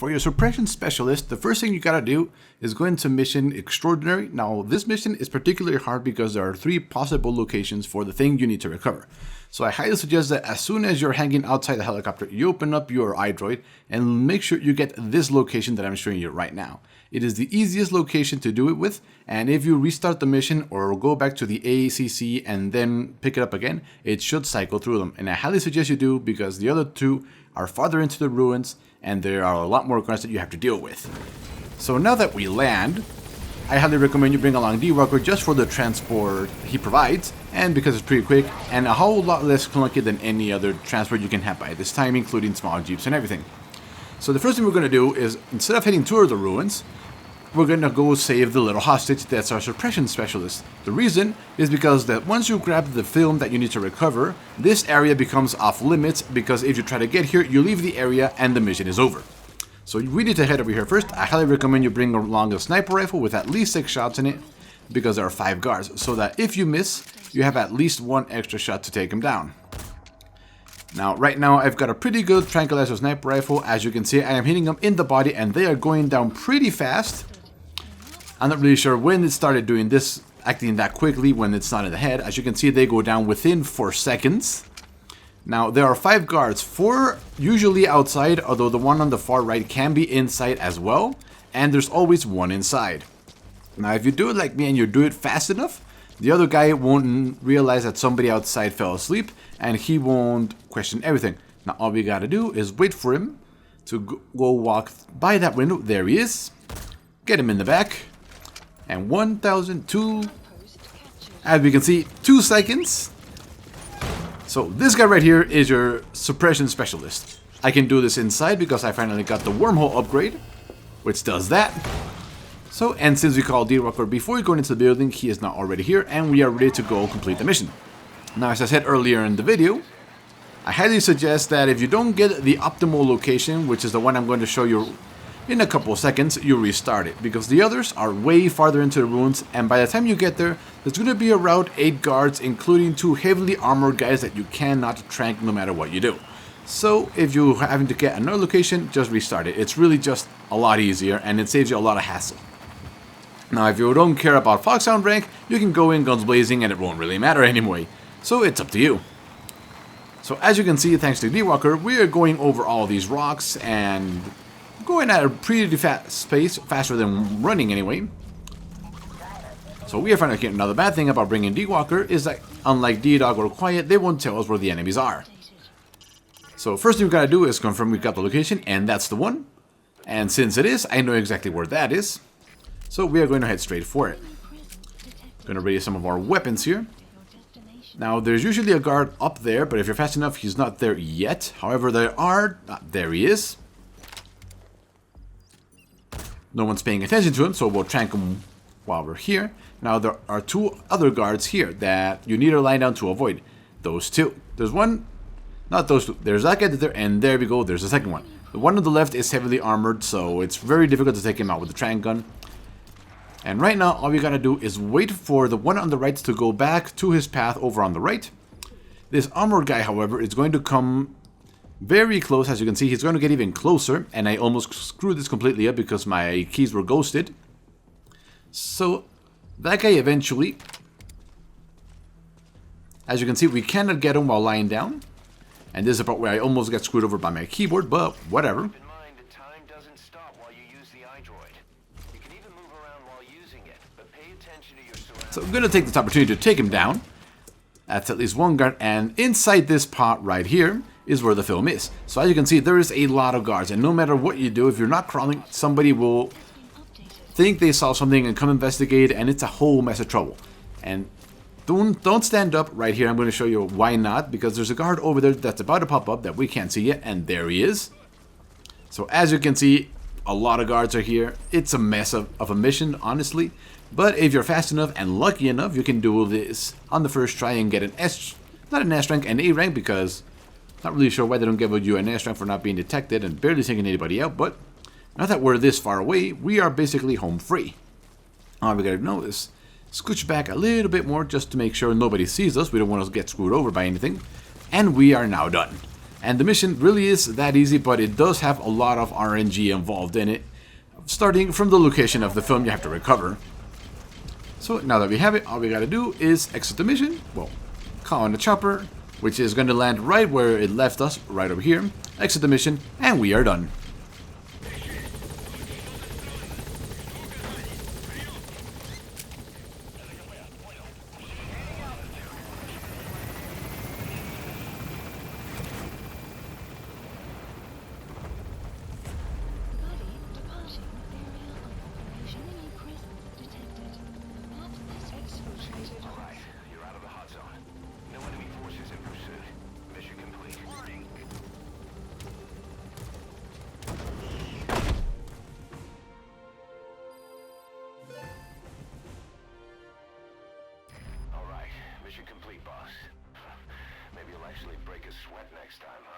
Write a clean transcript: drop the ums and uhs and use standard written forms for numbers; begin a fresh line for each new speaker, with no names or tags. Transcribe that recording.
For your suppression specialist, the first thing you gotta do is go into mission extraordinary. Now, this mission is particularly hard because there are 3 possible locations for the thing you need to recover. So I highly suggest that as soon as you're hanging outside the helicopter, you open up your iDroid and make sure you get this location that I'm showing you right now. It is the easiest location to do it with, and if you restart the mission or go back to the ACC and then pick it up again, it should cycle through them. And I highly suggest you do because the other 2 are farther into the ruins and there are a lot more guards that you have to deal with. So now that we land, I highly recommend you bring along D-Walker just for the transport he provides, and because it's pretty quick and a whole lot less clunky than any other transport you can have by this time, including small jeeps and everything. So the first thing we're going to do is, instead of heading toward the ruins, we're going to go save the little hostage that's our suppression specialist. The reason is because that once you grab the film that you need to recover, this area becomes off limits because if you try to get here, you leave the area and the mission is over. So we need to head over here first. I highly recommend you bring along a sniper rifle with at least 6 shots in it because there are 5 guards, so that if you miss, you have at least 1 extra shot to take him down. Now, right now, I've got a pretty good tranquilizer sniper rifle. As you can see, I am hitting them in the body and they are going down pretty fast. I'm not really sure when it started doing this, acting that quickly when it's not in the head. As you can see, they go down within 4 seconds. Now, there are 5 guards, 4 usually outside, although the one on the far right can be inside as well, and there's always 1 inside. Now, if you do it like me and you do it fast enough, the other guy won't realize that somebody outside fell asleep, and he won't question everything. Now, all we gotta do is wait for him to go walk by that window. There he is. Get him in the back. And 1,002, as we can see, 2 seconds. So this guy right here is your suppression specialist. I can do this inside because I finally got the wormhole upgrade, which does that. So, and since we called D-Walker before going into the building, he is now already here, and we are ready to go complete the mission. Now, as I said earlier in the video, I highly suggest that if you don't get the optimal location, which is the one I'm going to show you in a couple of seconds, you restart it, because the others are way farther into the ruins, and by the time you get there, there's going to be around 8 guards, including 2 heavily armored guys that you cannot trank no matter what you do. So if you're having to get another location, just restart it. It's really just a lot easier, and it saves you a lot of hassle. Now, if you don't care about Foxhound rank, you can go in guns blazing and it won't really matter anyway. So it's up to you. So as you can see, thanks to D-Walker, we are going over all these rocks and going at a pretty fast pace, faster than running anyway. So we are finding out another bad thing about bringing D-Walker is that, unlike D-Dog or Quiet, they won't tell us where the enemies are. So first thing we gotta do is confirm we've got the location, and that's the one. And since it is, I know exactly where that is. So we are going to head straight for it. Gonna raise some of our weapons here. Now, there's usually a guard up there, but if you're fast enough, he's not there yet. However, there he is. No one's paying attention to him, so we'll trank him while we're here. Now, there are 2 other guards here that you need to line down to avoid. Those 2. There's one, not those 2. There's that guy there, and there we go, there's the second one. The one on the left is heavily armored, so it's very difficult to take him out with the trank gun. And right now, all we gotta do is wait for the one on the right to go back to his path over on the right. This armored guy, however, is going to come very close. As you can see, he's going to get even closer, and I almost screwed this completely up because my keys were ghosted. So, that guy eventually, as you can see, we cannot get him while lying down. And this is the part where I almost got screwed over by my keyboard, but whatever. So I'm going to take this opportunity to take him down. That's at least 1 guard, and inside this pot right here is where the film is. So as you can see, there is a lot of guards, and no matter what you do, if you're not crawling, somebody will think they saw something and come investigate, and it's a whole mess of trouble. And don't stand up right here. I'm going to show you why not, because there's a guard over there that's about to pop up that we can't see yet, and there he is. So as you can see, a lot of guards are here. It's a mess of a mission, honestly. But if you're fast enough and lucky enough, you can do this on the first try and get an not an S rank, an A rank, because not really sure why they don't give you an S rank for not being detected and barely taking anybody out. But now that we're this far away, we are basically home free. All we gotta know is scooch back a little bit more just to make sure nobody sees us. We don't want to get screwed over by anything. And we are now done. And the mission really is that easy, but it does have a lot of RNG involved in it, starting from the location of the film you have to recover. So now that we have it, all we gotta do is exit the mission, well, call on the chopper, which is going to land right where it left us, right over here, exit the mission, and we are done.
Mission complete, boss. Maybe you'll actually break a sweat next time.